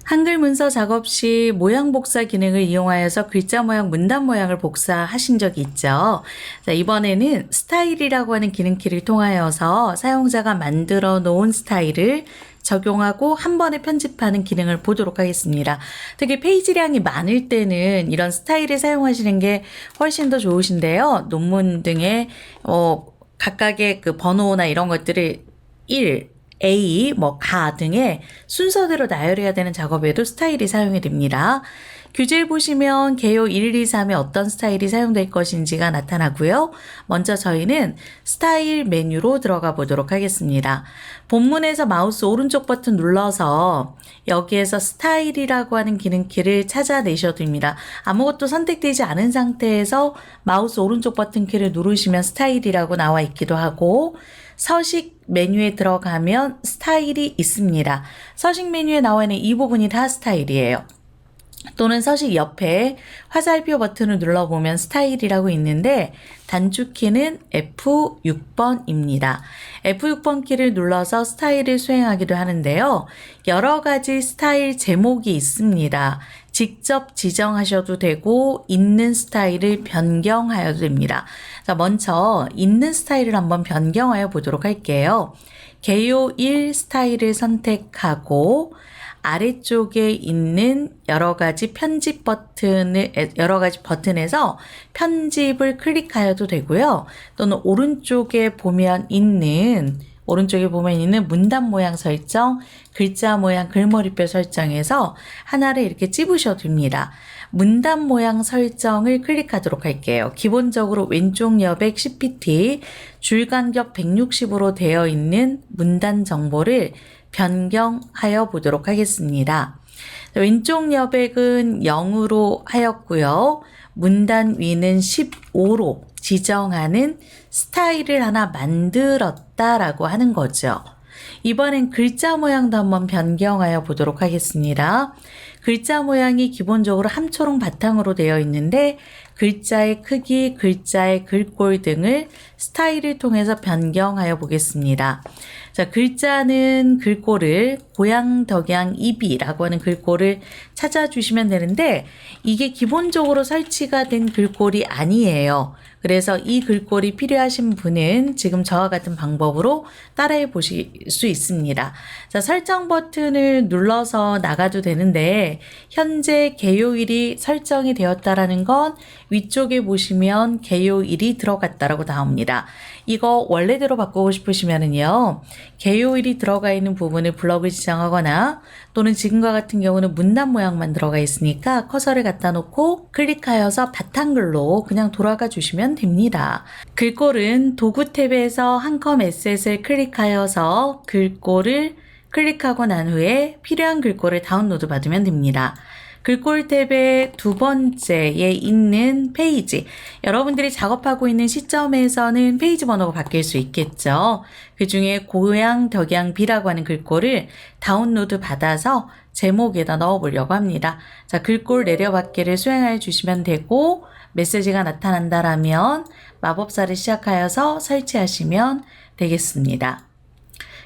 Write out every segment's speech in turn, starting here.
한글 문서 작업 시 모양 복사 기능을 이용하여서 글자 모양, 문단 모양을 복사하신 적이 있죠. 자, 이번에는 스타일이라고 하는 기능키를 통하여서 사용자가 만들어 놓은 스타일을 적용하고 한 번에 편집하는 기능을 보도록 하겠습니다. 특히 페이지량이 많을 때는 이런 스타일을 사용하시는 게 훨씬 더 좋으신데요. 논문 등의 각각의 그 번호나 이런 것들을 1, A, 가 등의 순서대로 나열해야 되는 작업에도 스타일이 사용이 됩니다. 규제를 보시면 개요 1, 2, 3에 어떤 스타일이 사용될 것인지가 나타나고요. 먼저 저희는 스타일 메뉴로 들어가 보도록 하겠습니다. 본문에서 마우스 오른쪽 버튼 눌러서 여기에서 스타일이라고 하는 기능키를 찾아내셔도 됩니다. 아무것도 선택되지 않은 상태에서 마우스 오른쪽 버튼 키를 누르시면 스타일이라고 나와 있기도 하고, 서식 메뉴에 들어가면 스타일이 있습니다. 서식 메뉴에 나와 있는 이 부분이 다 스타일이에요. 또는 서식 옆에 화살표 버튼을 눌러보면 스타일이라고 있는데 단축키는 F6번입니다. F6번 키를 눌러서 스타일을 수행하기도 하는데요. 여러 가지 스타일 제목이 있습니다. 직접 지정하셔도 되고 있는 스타일을 변경하여도 됩니다. 자, 먼저 있는 스타일을 한번 변경하여 보도록 할게요. 개요 1 스타일을 선택하고 아래쪽에 있는 여러 가지 버튼에서 편집을 클릭하여도 되고요. 또는 오른쪽에 보면 있는 문단 모양 설정, 글자 모양, 글머리표 설정에서 하나를 이렇게 찝으셔도 됩니다. 문단 모양 설정을 클릭하도록 할게요. 기본적으로 왼쪽 여백 CPT, 줄 간격 160으로 되어 있는 문단 정보를 변경하여 보도록 하겠습니다. 왼쪽 여백은 0으로 하였고요. 문단 위는 15로 지정하는 스타일을 하나 만들었다라고 하는 거죠. 이번엔 글자 모양도 한번 변경하여 보도록 하겠습니다. 글자 모양이 기본적으로 함초롱 바탕으로 되어 있는데 글자의 크기, 글자의 글꼴 등을 스타일을 통해서 변경하여 보겠습니다. 자, 글자는 글꼴을 고양, 덕양, 입이라고 하는 글꼴을 찾아주시면 되는데 이게 기본적으로 설치가 된 글꼴이 아니에요. 그래서 이 글꼴이 필요하신 분은 지금 저와 같은 방법으로 따라해 보실 수 있습니다. 자, 설정 버튼을 눌러서 나가도 되는데 현재 개요일이 설정이 되었다라는 건 위쪽에 보시면 개요일이 들어갔다라고 나옵니다. 이거 원래대로 바꾸고 싶으시면은요, 개요일이 들어가 있는 부분을 블럭을 지정하거나 또는 지금과 같은 경우는 문단 모양만 들어가 있으니까 커서를 갖다 놓고 클릭하여서 바탕글로 그냥 돌아가 주시면 됩니다. 글꼴은 도구 탭에서 한컴 에셋을 클릭하여서 글꼴을 클릭하고 난 후에 필요한 글꼴을 다운로드 받으면 됩니다. 글꼴 탭의 두 번째에 있는 페이지, 여러분들이 작업하고 있는 시점에서는 페이지 번호가 바뀔 수 있겠죠. 그 중에 고양, 덕양, 비라고 하는 글꼴을 다운로드 받아서 제목에다 넣어 보려고 합니다. 자, 글꼴 내려받기를 수행해 주시면 되고 메시지가 나타난다라면 마법사를 시작하여서 설치하시면 되겠습니다.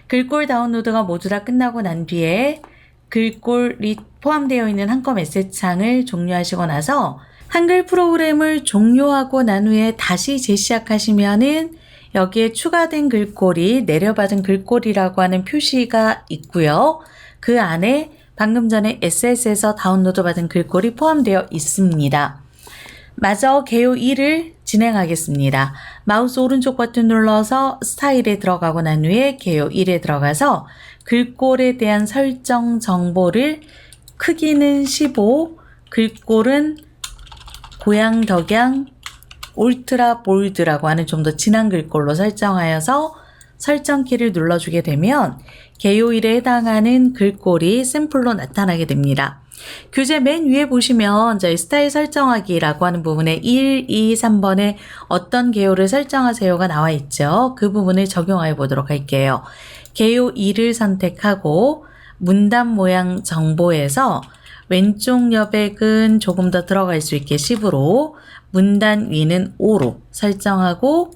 글꼴 다운로드가 모두 다 끝나고 난 뒤에 글꼴이 포함되어 있는 한컴 에셋 창을 종료하시고 나서 한글 프로그램을 종료하고 난 후에 다시 재시작하시면은 여기에 추가된 글꼴이 내려받은 글꼴이라고 하는 표시가 있고요. 그 안에 방금 전에 에셋에서 다운로드 받은 글꼴이 포함되어 있습니다. 마저 개요 2를 진행하겠습니다. 마우스 오른쪽 버튼 눌러서 스타일에 들어가고 난 후에 개요 1에 들어가서 글꼴에 대한 설정 정보를 크기는 15, 글꼴은 고양, 덕양, 울트라 볼드라고 하는 좀 더 진한 글꼴로 설정하여서 설정키를 눌러주게 되면 개요 1에 해당하는 글꼴이 샘플로 나타나게 됩니다. 교재 맨 위에 보시면 저희 스타일 설정하기라고 하는 부분에 1, 2, 3번에 어떤 개요를 설정하세요가 나와 있죠. 그 부분을 적용해 보도록 할게요. 개요 2를 선택하고 문단 모양 정보에서 왼쪽 여백은 조금 더 들어갈 수 있게 10으로 문단 위는 5로 설정하고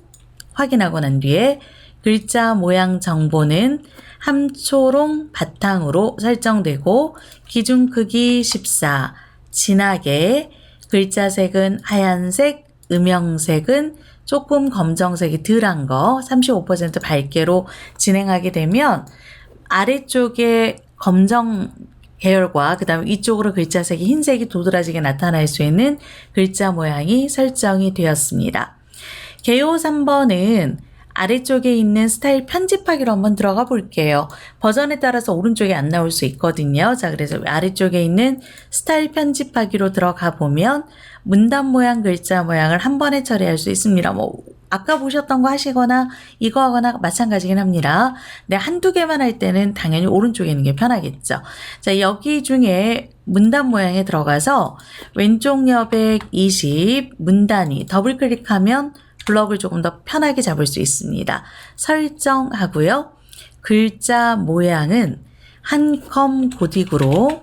확인하고 난 뒤에 글자 모양 정보는 함초롱 바탕으로 설정되고 기준 크기 14, 진하게 글자 색은 하얀색, 음영색은 조금 검정색이 덜한 거 35% 밝게로 진행하게 되면 아래쪽에 검정 계열과 그 다음에 위쪽으로 글자색이 흰색이 도드라지게 나타날 수 있는 글자 모양이 설정이 되었습니다. 개요 3번은 아래쪽에 있는 스타일 편집하기로 한번 들어가 볼게요. 버전에 따라서 오른쪽에 안 나올 수 있거든요. 자, 그래서 아래쪽에 있는 스타일 편집하기로 들어가 보면 문단 모양, 글자 모양을 한 번에 처리할 수 있습니다. 아까 보셨던 거 하시거나 이거 하거나 마찬가지긴 합니다. 근데 한두 개만 할 때는 당연히 오른쪽에 있는 게 편하겠죠. 자, 여기 중에 문단 모양에 들어가서 왼쪽 여백 20 문단위 더블 클릭하면 블럭을 조금 더 편하게 잡을 수 있습니다. 설정하고요. 글자 모양은 한컴 고딕으로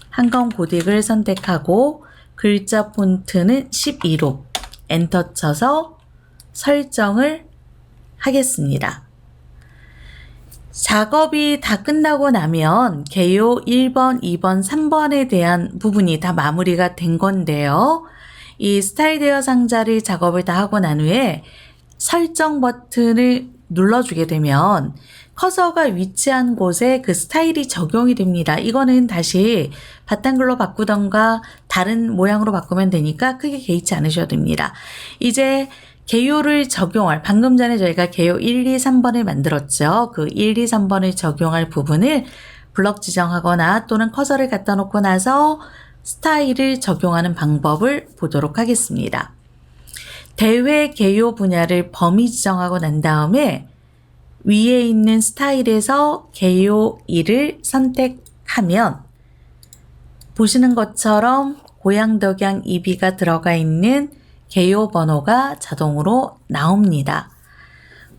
한컴 고딕을 선택하고 글자 폰트는 12로 엔터 쳐서 설정을 하겠습니다. 작업이 다 끝나고 나면 개요 1번, 2번, 3번에 대한 부분이 다 마무리가 된 건데요. 이 스타일 대여 상자를 작업을 다 하고 난 후에 설정 버튼을 눌러주게 되면 커서가 위치한 곳에 그 스타일이 적용이 됩니다. 이거는 다시 바탕글로 바꾸던가 다른 모양으로 바꾸면 되니까 크게 개의치 않으셔도 됩니다. 이제 개요를 적용할, 방금 전에 저희가 개요 1, 2, 3번을 만들었죠. 그 1, 2, 3번을 적용할 부분을 블럭 지정하거나 또는 커서를 갖다 놓고 나서 스타일을 적용하는 방법을 보도록 하겠습니다. 대회 개요 분야를 범위 지정하고 난 다음에 위에 있는 스타일에서 개요 1을 선택하면 보시는 것처럼 고양덕양 이비가 들어가 있는 개요 번호가 자동으로 나옵니다.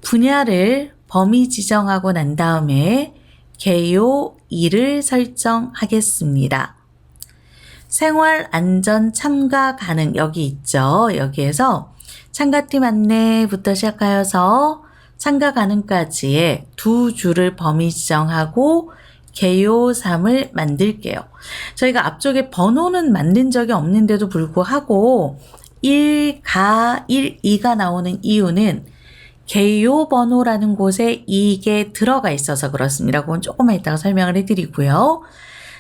분야를 범위 지정하고 난 다음에 개요 2를 설정하겠습니다. 생활 안전 참가 가능 여기 있죠. 여기에서 참가팀 안내부터 시작하여서 참가 가능까지의 두 줄을 범위 지정하고 개요 3을 만들게요. 저희가 앞쪽에 번호는 만든 적이 없는데도 불구하고 1가 1, 2가 나오는 이유는 개요 번호라는 곳에 이게 들어가 있어서 그렇습니다. 그건 조금만 이따가 설명을 해드리고요.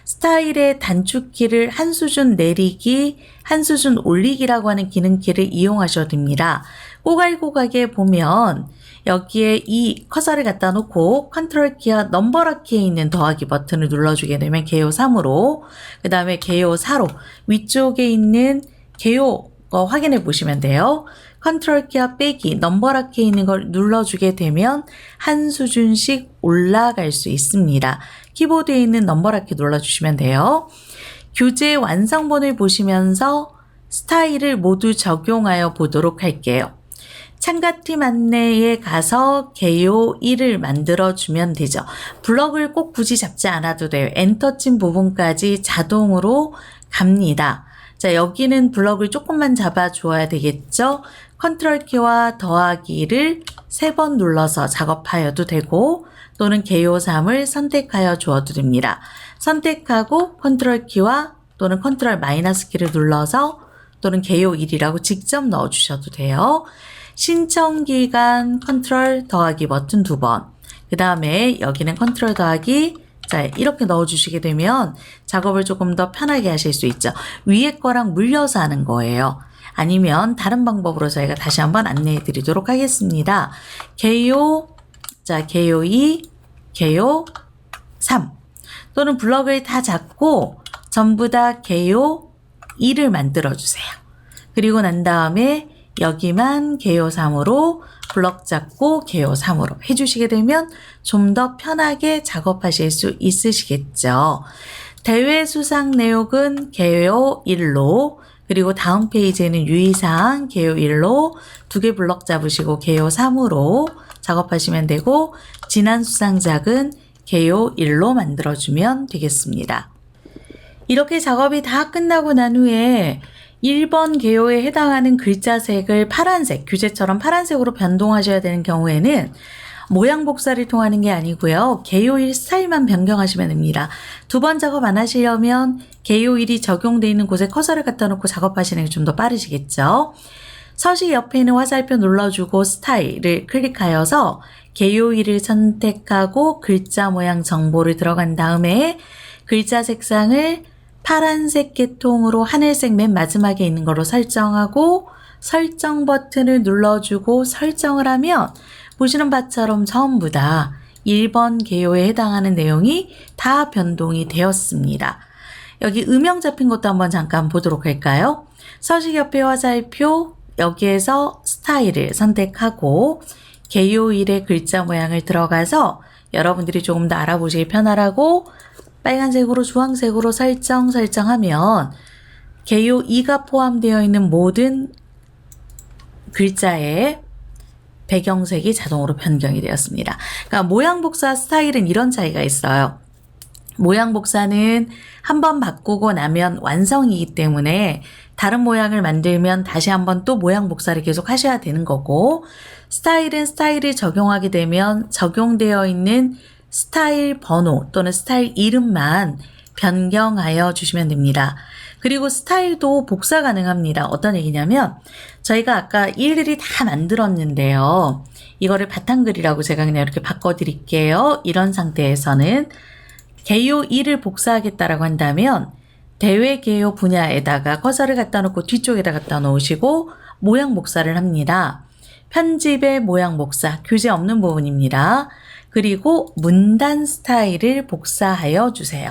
스타일의 단축키를 한 수준 내리기, 한 수준 올리기라고 하는 기능키를 이용하셔도 됩니다. 꼬갈꼬갈하게 보면 여기에 이 커서를 갖다 놓고 컨트롤 키와 넘버락 키에 있는 더하기 버튼을 눌러주게 되면 개요 3으로, 그 다음에 개요 4로 위쪽에 있는 개요 확인해 보시면 돼요. 컨트롤 키와 빼기, 넘버락 키에 있는 걸 눌러주게 되면 한 수준씩 올라갈 수 있습니다. 키보드에 있는 넘버락 키 눌러주시면 돼요. 교재 완성본을 보시면서 스타일을 모두 적용하여 보도록 할게요. 참가팀 안내에 가서 개요 1을 만들어주면 되죠. 블럭을 꼭 굳이 잡지 않아도 돼요. 엔터 친 부분까지 자동으로 갑니다. 자, 여기는 블럭을 조금만 잡아주어야 되겠죠. 컨트롤 키와 더하기를 3번 눌러서 작업하여도 되고 또는 개요 3을 선택하여 주어도 됩니다. 선택하고 컨트롤 키와 또는 컨트롤 마이너스 키를 눌러서 또는 개요 1이라고 직접 넣어주셔도 돼요. 신청기간 컨트롤 더하기 버튼 2번, 그 다음에 여기는 컨트롤 더하기, 자, 이렇게 넣어주시게 되면 작업을 조금 더 편하게 하실 수 있죠. 위에 거랑 물려서 하는 거예요. 아니면 다른 방법으로 저희가 다시 한번 안내해 드리도록 하겠습니다. 개요, 자, 개요 2, 개요 3 또는 블럭을 다 잡고 전부 다 개요 2를 만들어 주세요. 그리고 난 다음에 여기만 개요 3으로 블럭 잡고 개요 3으로 해주시게 되면 좀 더 편하게 작업하실 수 있으시겠죠. 대회 수상 내역은 개요 1로, 그리고 다음 페이지에는 유의사항 개요 1로 2개 블럭 잡으시고 개요 3으로 작업하시면 되고, 지난 수상작은 개요 1로 만들어주면 되겠습니다. 이렇게 작업이 다 끝나고 난 후에 1번 개요에 해당하는 글자색을 파란색, 규제처럼 파란색으로 변동하셔야 되는 경우에는 모양 복사를 통하는 게 아니고요. 개요일 스타일만 변경하시면 됩니다. 두 번 작업 안 하시려면 개요일이 적용되어 있는 곳에 커서를 갖다 놓고 작업하시는 게 좀 더 빠르시겠죠. 서식 옆에 있는 화살표 눌러주고 스타일을 클릭하여서 개요일을 선택하고 글자 모양 정보를 들어간 다음에 글자 색상을 파란색 계통으로 하늘색 맨 마지막에 있는 거로 설정하고 설정 버튼을 눌러주고 설정을 하면 보시는 바처럼 전부 다 1번 개요에 해당하는 내용이 다 변동이 되었습니다. 여기 음영 잡힌 것도 한번 잠깐 보도록 할까요? 서식 옆에 화살표 여기에서 스타일을 선택하고 개요일의 글자 모양을 들어가서 여러분들이 조금 더 알아보시기 편하라고 빨간색으로 주황색으로 설정하면 개요 2가 포함되어 있는 모든 글자에 배경색이 자동으로 변경이 되었습니다. 그러니까 모양 복사 스타일은 이런 차이가 있어요. 모양 복사는 한번 바꾸고 나면 완성이기 때문에 다른 모양을 만들면 다시 한번 또 모양 복사를 계속 하셔야 되는 거고, 스타일은 스타일을 적용하게 되면 적용되어 있는 스타일 번호 또는 스타일 이름만 변경하여 주시면 됩니다. 그리고 스타일도 복사 가능합니다. 어떤 얘기냐면 저희가 아까 일일이 다 만들었는데요. 이거를 바탕글이라고 제가 그냥 이렇게 바꿔드릴게요. 이런 상태에서는 개요 1을 복사하겠다라고 한다면 대외 개요 분야에다가 커서를 갖다 놓고 뒤쪽에다 갖다 놓으시고 모양 복사를 합니다. 편집의 모양 복사, 규제 없는 부분입니다. 그리고 문단 스타일을 복사하여 주세요.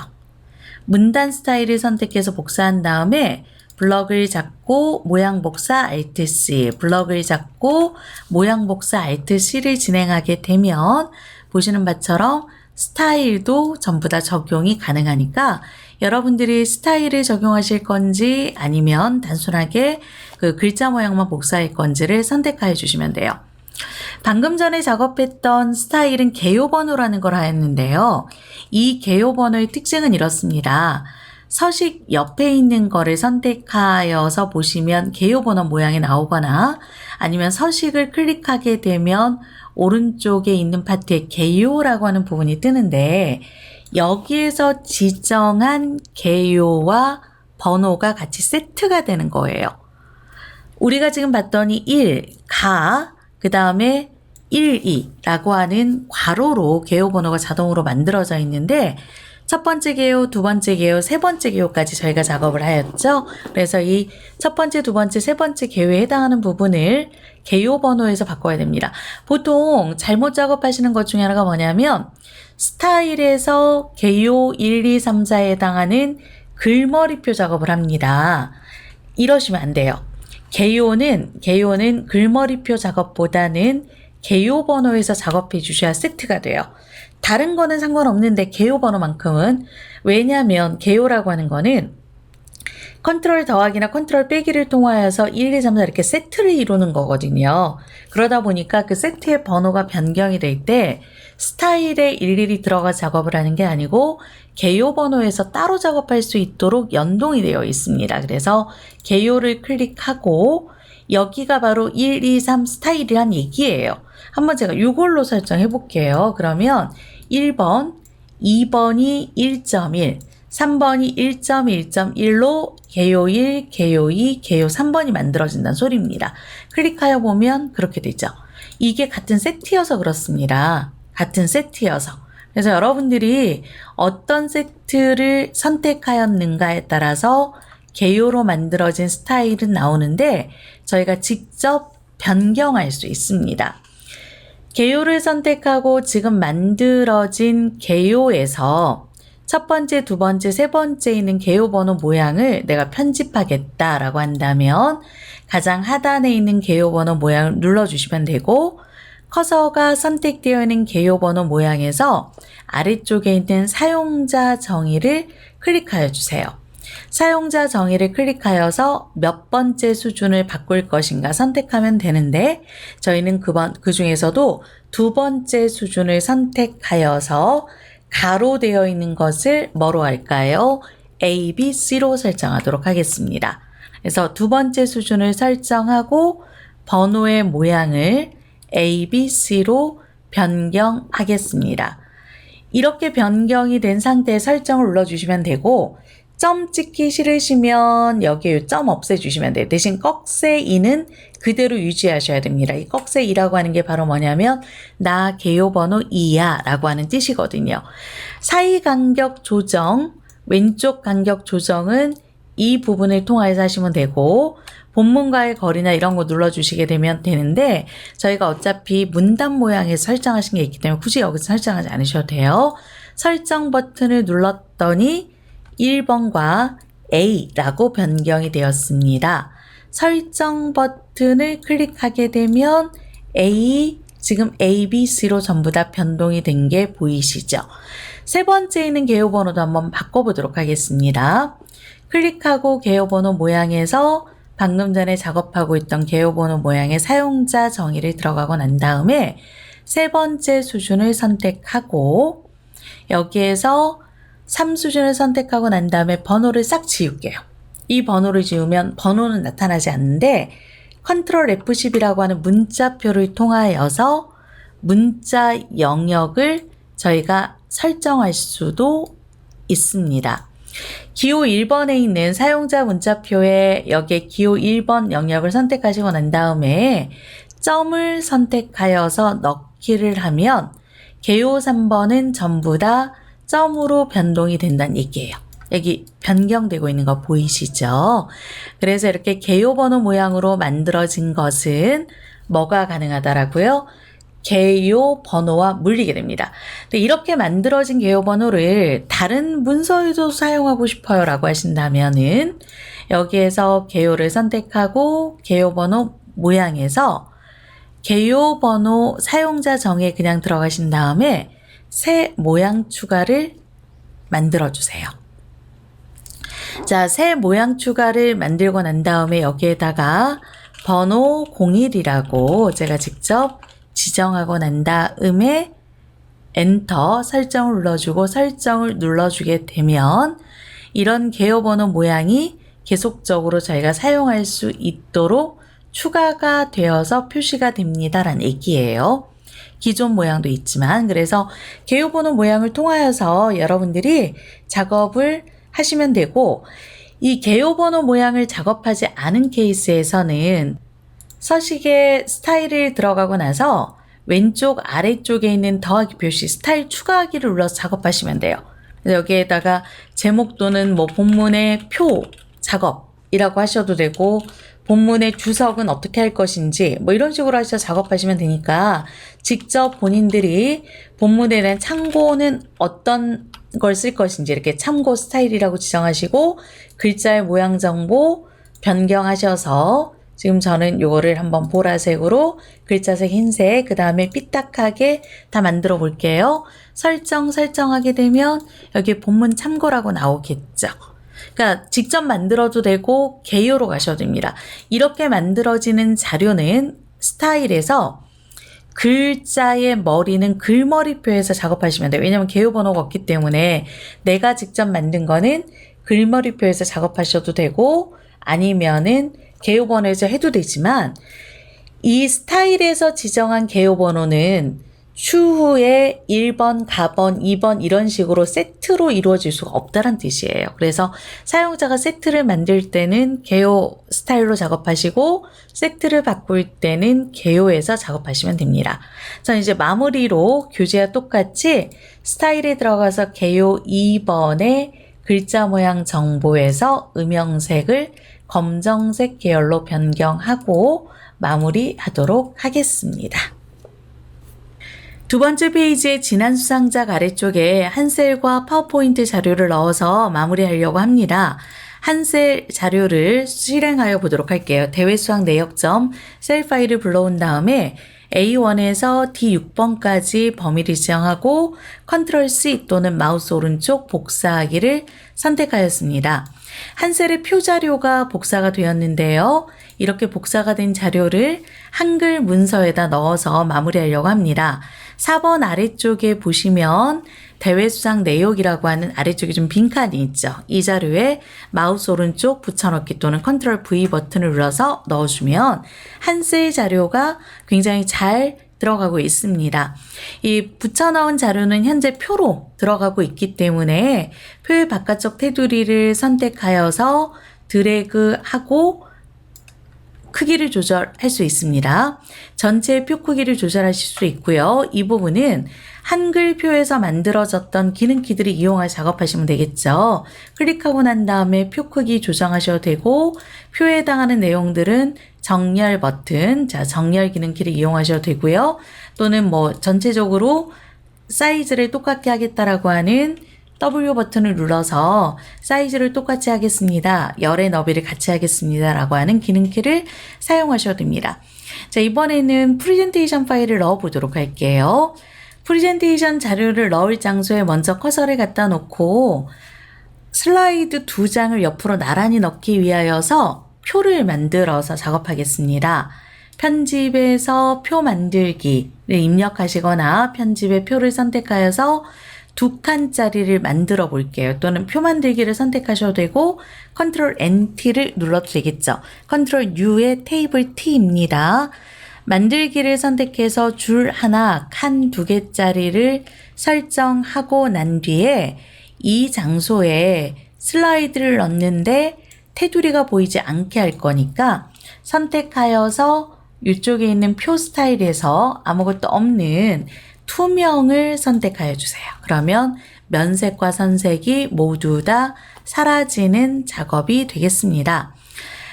문단 스타일을 선택해서 복사한 다음에 블럭을 잡고 모양 복사 Alt C, 블럭을 잡고 모양 복사 Alt C를 진행하게 되면 보시는 바처럼 스타일도 전부 다 적용이 가능하니까 여러분들이 스타일을 적용하실 건지 아니면 단순하게 그 글자 모양만 복사할 건지를 선택해 주시면 돼요. 방금 전에 작업했던 스타일은 개요 번호라는 걸 하였는데요. 이 개요 번호의 특징은 이렇습니다. 서식 옆에 있는 거를 선택하여서 보시면 개요 번호 모양이 나오거나 아니면 서식을 클릭하게 되면 오른쪽에 있는 파트에 개요라고 하는 부분이 뜨는데 여기에서 지정한 개요와 번호가 같이 세트가 되는 거예요. 우리가 지금 봤더니 1, 가, 그 다음에 1, 2라고 하는 괄호로 개요 번호가 자동으로 만들어져 있는데 첫 번째 개요, 두 번째 개요, 세 번째 개요까지 저희가 작업을 하였죠. 그래서 이 첫 번째, 두 번째, 세 번째 개요에 해당하는 부분을 개요 번호에서 바꿔야 됩니다. 보통 잘못 작업하시는 것 중에 하나가 뭐냐면 스타일에서 개요 1, 2, 3, 4에 해당하는 글머리표 작업을 합니다. 이러시면 안 돼요. 개요는 글머리표 작업보다는 개요 번호에서 작업해 주셔야 세트가 돼요. 다른 거는 상관없는데 개요 번호만큼은, 왜냐하면 개요라고 하는 거는 컨트롤 더하기나 컨트롤 빼기를 통하여서 1, 2, 3, 4 이렇게 세트를 이루는 거거든요. 그러다 보니까 그 세트의 번호가 변경이 될 때 스타일에 일일이 들어가 작업을 하는 게 아니고 개요 번호에서 따로 작업할 수 있도록 연동이 되어 있습니다. 그래서 개요를 클릭하고 여기가 바로 1, 2, 3 스타일이란 얘기예요. 한번 제가 이걸로 설정해 볼게요. 그러면 1번, 2번이 1.1, 3번이 1.1.1로 개요 1, 개요 2, 개요 3번이 만들어진다는 소리입니다. 클릭하여 보면 그렇게 되죠. 이게 같은 세트여서 그렇습니다. 같은 세트여서. 그래서 여러분들이 어떤 세트를 선택하였는가에 따라서 개요로 만들어진 스타일은 나오는데 저희가 직접 변경할 수 있습니다. 개요를 선택하고 지금 만들어진 개요에서 첫 번째, 두 번째, 세 번째 있는 개요 번호 모양을 내가 편집하겠다라고 한다면 가장 하단에 있는 개요 번호 모양을 눌러주시면 되고 커서가 선택되어 있는 개요 번호 모양에서 아래쪽에 있는 사용자 정의를 클릭하여 주세요. 사용자 정의를 클릭하여서 몇 번째 수준을 바꿀 것인가 선택하면 되는데 저희는 그 중에서도 두 번째 수준을 선택하여서 가로되어 있는 것을 뭐로 할까요? A, B, C로 설정하도록 하겠습니다. 그래서 두 번째 수준을 설정하고 번호의 모양을 A, B, C로 변경하겠습니다. 이렇게 변경이 된 상태에 설정을 눌러주시면 되고 점 찍기 싫으시면 여기에 점 없애주시면 돼요. 대신 꺽쇠 2는 그대로 유지하셔야 됩니다. 이 꺽쇠 2라고 하는 게 바로 뭐냐면 나 개요번호 2야 라고 하는 뜻이거든요. 사이 간격 조정, 왼쪽 간격 조정은 이 부분을 통해서 하시면 되고 본문과의 거리나 이런 거 눌러주시게 되면 되는데 저희가 어차피 문단 모양에 설정하신 게 있기 때문에 굳이 여기서 설정하지 않으셔도 돼요. 설정 버튼을 눌렀더니 1번과 A라고 변경이 되었습니다. 설정 버튼을 클릭하게 되면 A, 지금 A, B, C로 전부 다 변동이 된 게 보이시죠? 세 번째 있는 개요번호도 한번 바꿔보도록 하겠습니다. 클릭하고 개요번호 모양에서 방금 전에 작업하고 있던 개요번호 모양의 사용자 정의를 들어가고 난 다음에 세 번째 수준을 선택하고 여기에서 3수준을 선택하고 난 다음에 번호를 싹 지울게요. 이 번호를 지우면 번호는 나타나지 않는데 컨트롤 F10이라고 하는 문자표를 통하여서 문자 영역을 저희가 설정할 수도 있습니다. 기호 1번에 있는 사용자 문자표에 여기에 기호 1번 영역을 선택하시고 난 다음에 점을 선택하여서 넣기를 하면 개요 3번은 전부 다 점으로 변동이 된다는 얘기예요. 여기 변경되고 있는 거 보이시죠? 그래서 이렇게 개요 번호 모양으로 만들어진 것은 뭐가 가능하다라고요? 개요 번호와 물리게 됩니다. 근데 이렇게 만들어진 개요 번호를 다른 문서에도 사용하고 싶어요 라고 하신다면은 여기에서 개요를 선택하고 개요 번호 모양에서 개요 번호 사용자 정에 그냥 들어가신 다음에 새 모양 추가를 만들어 주세요. 자, 새 모양 추가를 만들고 난 다음에 여기에다가 번호 01이라고 제가 직접 지정하고 난 다음에 엔터 설정을 눌러주고 설정을 눌러주게 되면 이런 개요 번호 모양이 계속적으로 저희가 사용할 수 있도록 추가가 되어서 표시가 됩니다라는 얘기예요. 기존 모양도 있지만 그래서 개요 번호 모양을 통하여서 여러분들이 작업을 하시면 되고 이 개요 번호 모양을 작업하지 않은 케이스에서는 서식의 스타일을 들어가고 나서 왼쪽 아래쪽에 있는 더하기 표시 스타일 추가하기를 눌러서 작업하시면 돼요. 그래서 여기에다가 제목 또는 뭐 본문의 표 작업이라고 하셔도 되고 본문의 주석은 어떻게 할 것인지 뭐 이런 식으로 하셔서 작업하시면 되니까 직접 본인들이 본문에 대한 참고는 어떤 걸 쓸 것인지 이렇게 참고 스타일이라고 지정하시고 글자의 모양 정보 변경하셔서 지금 저는 요거를 한번 보라색으로 글자색 흰색 그 다음에 삐딱하게 다 만들어 볼게요. 설정하게 되면 여기 본문 참고라고 나오겠죠. 그러니까 직접 만들어도 되고 개요로 가셔도 됩니다. 이렇게 만들어지는 자료는 스타일에서 글자의 머리는 글머리표에서 작업하시면 돼요. 왜냐하면 개요 번호가 없기 때문에 내가 직접 만든 거는 글머리표에서 작업하셔도 되고 아니면은 개요 번호에서 해도 되지만 이 스타일에서 지정한 개요 번호는 추후에 1번, 가번, 2번 이런 식으로 세트로 이루어질 수가 없다는 뜻이에요. 그래서 사용자가 세트를 만들 때는 개요 스타일로 작업하시고 세트를 바꿀 때는 개요에서 작업하시면 됩니다. 저는 이제 마무리로 교재와 똑같이 스타일에 들어가서 개요 2번의 글자 모양 정보에서 음영색을 검정색 계열로 변경하고 마무리하도록 하겠습니다. 두 번째 페이지의 지난 수상작 아래쪽에 한 셀과 파워포인트 자료를 넣어서 마무리하려고 합니다. 한 셀 자료를 실행하여 보도록 할게요. 대회 수학 내역점 셀 파일을 불러온 다음에 A1에서 D6번까지 범위를 지정하고 컨트롤 C 또는 마우스 오른쪽 복사하기를 선택하였습니다. 한 셀의 표 자료가 복사가 되었는데요. 이렇게 복사가 된 자료를 한글 문서에다 넣어서 마무리하려고 합니다. 4번 아래쪽에 보시면 대외수상 내역이라고 하는 아래쪽에 좀 빈칸이 있죠. 이 자료에 마우스 오른쪽 붙여넣기 또는 컨트롤 V 버튼을 눌러서 넣어주면 한스의 자료가 굉장히 잘 들어가고 있습니다. 이 붙여넣은 자료는 현재 표로 들어가고 있기 때문에 표의 바깥쪽 테두리를 선택하여서 드래그하고 크기를 조절할 수 있습니다. 전체 표 크기를 조절하실 수 있고요. 이 부분은 한글 표에서 만들어졌던 기능키들을 이용해 작업하시면 되겠죠. 클릭하고 난 다음에 표 크기 조정하셔도 되고 표에 해당하는 내용들은 정렬 버튼, 자 정렬 기능키를 이용하셔도 되고요. 또는 뭐 전체적으로 사이즈를 똑같게 하겠다라고 하는 W 버튼을 눌러서 사이즈를 똑같이 하겠습니다. 열의 너비를 같이 하겠습니다. 라고 하는 기능키를 사용하셔도 됩니다. 자, 이번에는 프레젠테이션 파일을 넣어 보도록 할게요. 프레젠테이션 자료를 넣을 장소에 먼저 커서를 갖다 놓고 슬라이드 2장을 옆으로 나란히 넣기 위하여서 표를 만들어서 작업하겠습니다. 편집에서 표 만들기를 입력하시거나 편집의 표를 선택하여서 2칸짜리를 만들어 볼게요. 또는 표 만들기를 선택하셔도 되고 컨트롤 NT를 눌러도 되겠죠. 컨트롤 U의 테이블 T입니다. 만들기를 선택해서 줄 하나, 칸 2개짜리를 설정하고 난 뒤에 이 장소에 슬라이드를 넣는데 테두리가 보이지 않게 할 거니까 선택하여서 이쪽에 있는 표 스타일에서 아무것도 없는 투명을 선택하여 주세요. 그러면 면색과 선색이 모두 다 사라지는 작업이 되겠습니다.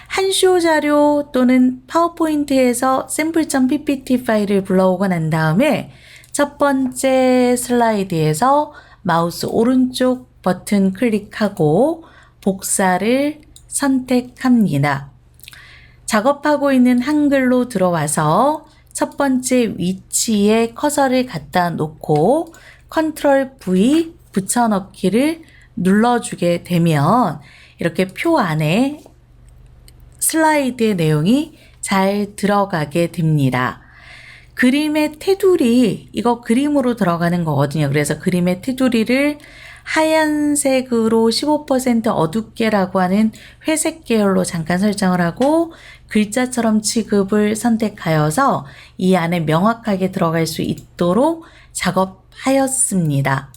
한쇼 자료 또는 파워포인트에서 샘플.ppt 파일을 불러오고 난 다음에 첫 번째 슬라이드에서 마우스 오른쪽 버튼 클릭하고 복사를 선택합니다. 작업하고 있는 한글로 들어와서 첫 번째 위치에 커서를 갖다 놓고 컨트롤 V 붙여넣기를 눌러주게 되면 이렇게 표 안에 슬라이드의 내용이 잘 들어가게 됩니다. 그림의 테두리, 이거 그림으로 들어가는 거거든요. 그래서 그림의 테두리를 하얀색으로 15% 어둡게라고 하는 회색 계열로 잠깐 설정을 하고 글자처럼 취급을 선택하여서 이 안에 명확하게 들어갈 수 있도록 작업하였습니다.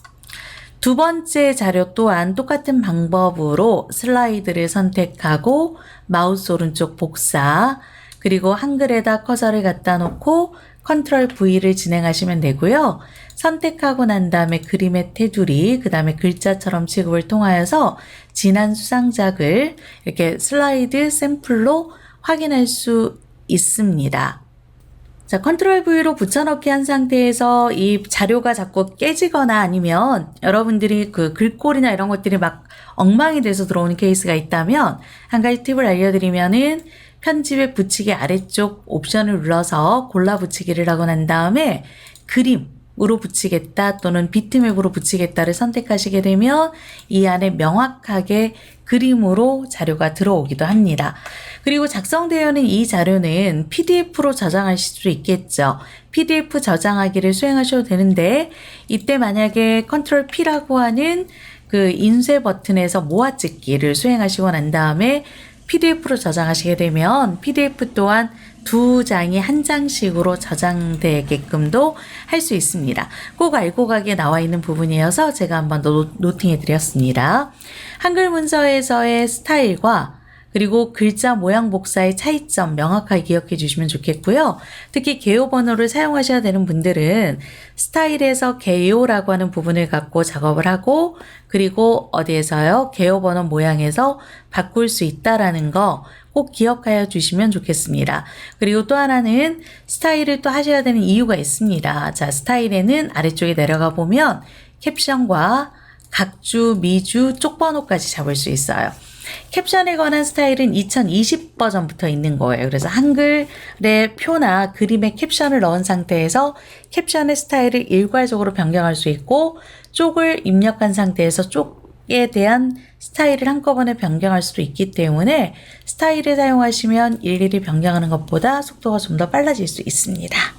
두 번째 자료 또한 똑같은 방법으로 슬라이드를 선택하고 마우스 오른쪽 복사 그리고 한글에다 커서를 갖다 놓고 컨트롤 V를 진행하시면 되고요. 선택하고 난 다음에 그림의 테두리, 그 다음에 글자처럼 취급을 통하여서 진한 수상작을 이렇게 슬라이드 샘플로 확인할 수 있습니다. 자, 컨트롤 V로 붙여넣기 한 상태에서 이 자료가 자꾸 깨지거나 아니면 여러분들이 그 글꼴이나 이런 것들이 막 엉망이 돼서 들어오는 케이스가 있다면 한 가지 팁을 알려드리면은 편집에 붙이기 아래쪽 옵션을 눌러서 골라 붙이기를 하고 난 다음에 그림으로 붙이겠다 또는 비트맵으로 붙이겠다를 선택하시게 되면 이 안에 명확하게 그림으로 자료가 들어오기도 합니다. 그리고 작성되어 있는 이 자료는 PDF로 저장하실 수 있겠죠. PDF 저장하기를 수행하셔도 되는데 이때 만약에 컨트롤 P라고 하는 그 인쇄 버튼에서 모아찍기를 수행하시고 난 다음에 PDF로 저장하시게 되면 PDF 또한 2장이 한 장씩으로 저장되게끔도 할 수 있습니다. 꼭 알고 가기에 나와 있는 부분이어서 제가 한번 노팅해 드렸습니다. 한글 문서에서의 스타일과 그리고 글자 모양 복사의 차이점 명확하게 기억해 주시면 좋겠고요. 특히 개요 번호를 사용하셔야 되는 분들은 스타일에서 개요라고 하는 부분을 갖고 작업을 하고 그리고 어디에서요? 개요 번호 모양에서 바꿀 수 있다라는 거 꼭 기억하여 주시면 좋겠습니다. 그리고 또 하나는 스타일을 또 하셔야 되는 이유가 있습니다. 자, 스타일에는 아래쪽에 내려가 보면 캡션과 각주, 미주, 쪽번호까지 잡을 수 있어요. 캡션에 관한 스타일은 2020 버전부터 있는 거예요. 그래서 한글의 표나 그림에 캡션을 넣은 상태에서 캡션의 스타일을 일괄적으로 변경할 수 있고 쪽을 입력한 상태에서 쪽에 대한 스타일을 한꺼번에 변경할 수도 있기 때문에 스타일을 사용하시면 일일이 변경하는 것보다 속도가 좀 더 빨라질 수 있습니다.